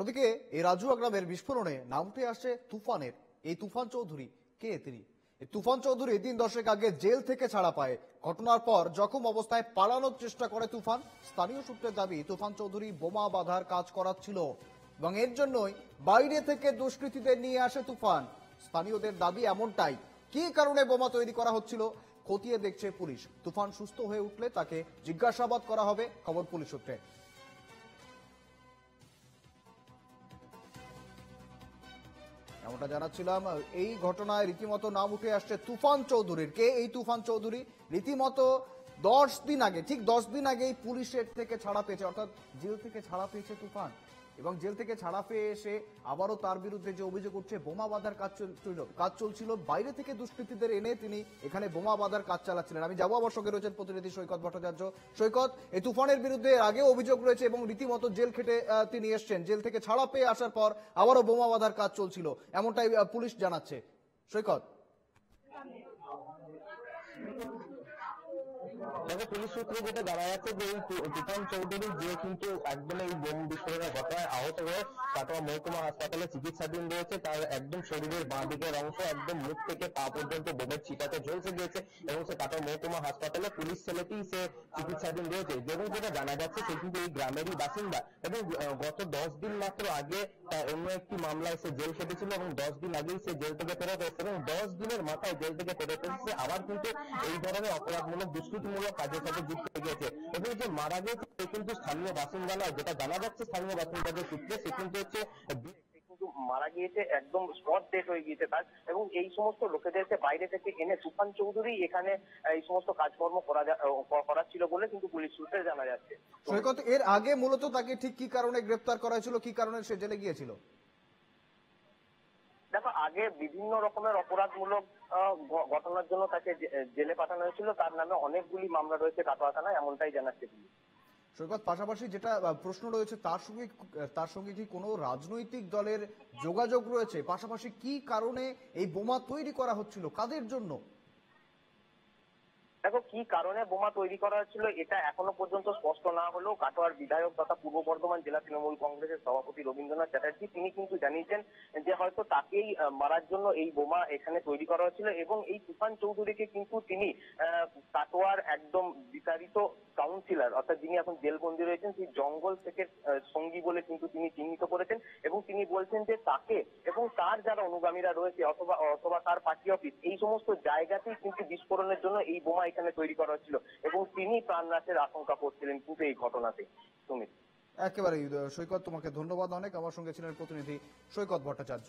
অন্যদিকে এই রাজুয়া গ্রামের বিস্ফোরণে নাম উঠে আসছে তুফানের। এই তুফান চৌধুরী কে? তিনি তুফান চৌধুরী 3 দশক আগে জেল থেকে ছাড়া পায়। ঘটনার পর জখম অবস্থায় পালানোর চেষ্টা করে তুফান। স্থানীয় সূত্রের দাবি তুফান চৌধুরী বোমা বাঁধার কাজ করাচ্ছিল এবং এর জন্যই বাইরে থেকে দুষ্কৃতীদের নিয়ে আসে তুফান। স্থানীয়দের দাবি এমনটাই। কি কারণে বোমা তৈরি করা হচ্ছিল খতিয়ে দেখছে পুলিশ। তুফান সুস্থ হয়ে উঠলে তাকে জিজ্ঞাসাবাদ করা হবে, খবর পুলিশ সূত্রে। এমনটা জানাচ্ছিলাম, এই ঘটনায় রীতিমতো নাম উঠে আসছে তুফান চৌধুরীর। কে এই তুফান চৌধুরী? রীতিমতো 10 দিন আগে, ঠিক 10 দিন আগেই পুলিশের থেকে ছাড়া পেয়েছে, অর্থাৎ জেল থেকে ছাড়া পেয়েছে তুফান। এবং জেল থেকে ছাড়া পেয়ে এসে আবারও তার বিরুদ্ধে যে অভিযোগ উঠছে, বোমা বাঁধার কাজ চলছিল। বাইরে থেকে দুষ্কৃতীদের এনে তিনি এখানে বোমা বাঁধার কাজ চালাচ্ছিলেন। আমি যাবো, আমার সঙ্গে রয়েছেন প্রতিনিধি সৈকত ভট্টাচার্য। সৈকত, এই তুফানের বিরুদ্ধে আগেও অভিযোগ রয়েছে এবং রীতিমতো জেল খেটে তিনি এসছেন। জেল থেকে ছাড়া পেয়ে আসার পর আবারও বোমা বাঁধার কাজ চলছিল, এমনটাই পুলিশ জানাচ্ছে। সৈকত, দেখো, পুলিশ সূত্রে যেটা জানা যাচ্ছে যে এই তুফান চৌধুরী যে কিন্তু একদম এই বোম বিস্ফোরণের ঘটনায় আহত হয়ে কাটোয়া মহকুমা হাসপাতালে চিকিৎসাধীন রয়েছে। তার একদম শরীরের বাঁ দিকের অংশ একদম মুখ থেকে পা পর্যন্ত বোমের ছিটাতে ঝলসে গিয়েছে এবং সে কাটোয়া মহকুমা হাসপাতালে পুলিশ সেলেতেই সে চিকিৎসাধীন রয়েছে। এবং যেটা জানা যাচ্ছে সে কিন্তু এই গ্রামেরই বাসিন্দা এবং গত 10 দিন মাত্র আগে অন্য একটি মামলায় সে জেল খেটেছিল এবং 10 দিন আগেই সে জেল থেকে ফেরত এসেছে এবং 10 দিনের মাথায় জেল থেকে ফেরত এসেছে আবার কিন্তু এই ধরনের অপরাধমূলক দুষ্কৃতিমূলক কাজের সাথে যুক্ত হয়ে গেছে। এবং যে মারা গেছে সে কিন্তু স্থানীয় বাসিন্দা নয়। যেটা জানা যাচ্ছে স্থানীয় বাসিন্দাদের সূত্রে, সে কিন্তু মারা গিয়েছে, একদম স্পট ডেট হয়ে গিয়েছে তার। এবং এই সমস্ত লোকেদেরকে বাইরে থেকে এনে তুফান চৌধুরী এখানে এই সমস্ত কাজকর্ম করাচ্ছিল বলে কিন্তু পুলিশ সূত্রে জানা যাচ্ছে। সৈকত, এর আগে মূলত তাকে ঠিক কি কারণে গ্রেফতার করা হয়েছিল, কি কারণে সে জেলে গিয়েছিল? দেখো, আগে বিভিন্ন রকমের অপরাধমূলক ঘটনার জন্য তাকে জেলে পাঠানো হয়েছিল। তার নামে অনেকগুলি মামলা রয়েছে কাটোয়া থানায়, এমনটাই জানাচ্ছে পুলিশ। সৈকত, পাশাপাশি যেটা প্রশ্ন রয়েছে তার সঙ্গে কি কোনো রাজনৈতিক দলের যোগাযোগ রয়েছে? পাশাপাশি কি কারণে এই বোমা তৈরি করা হচ্ছিল, কাদের জন্য? দেখো, কি কারণে বোমা তৈরি করা হচ্ছিল এটা এখনো পর্যন্ত স্পষ্ট না হলেও কাটোয়ার বিধায়ক তথা পূর্ব বর্ধমান জেলা তৃণমূল কংগ্রেসের সভাপতি রবীন্দ্রনাথ চ্যাটার্জি তিনি কিন্তু জানিয়েছেন যে হয়তো তাকেই মারার জন্য এই বোমা এখানে তৈরি করা হচ্ছিল। এবং এই তুফান চৌধুরীকে কিন্তু তিনি কাটোয়ার একদম বিতাড়িত কাউন্সিলর, অর্থাৎ যিনি এখন জেলবন্দি রয়েছেন, সেই জঙ্গল থেকে সঙ্গী বলে কিন্তু তিনি চিহ্নিত করেছেন। এবং তিনি বলছেন যে তাকে এবং তার যারা অনুগামীরা রয়েছে অথবা তার পার্টি অফিস, এই সমস্ত জায়গাতেই কিন্তু বিস্ফোরণের জন্য এই বোমা এখানে তৈরি করা হচ্ছিল এবং তিনি প্রাণনাশের আশঙ্কা করছিলেন কিন্তু এই ঘটনাতে। সুমিত, একেবারেই। সৈকত, তোমাকে ধন্যবাদ অনেক। আমার সঙ্গে ছিলেন প্রতিনিধি সৈকত ভট্টাচার্য।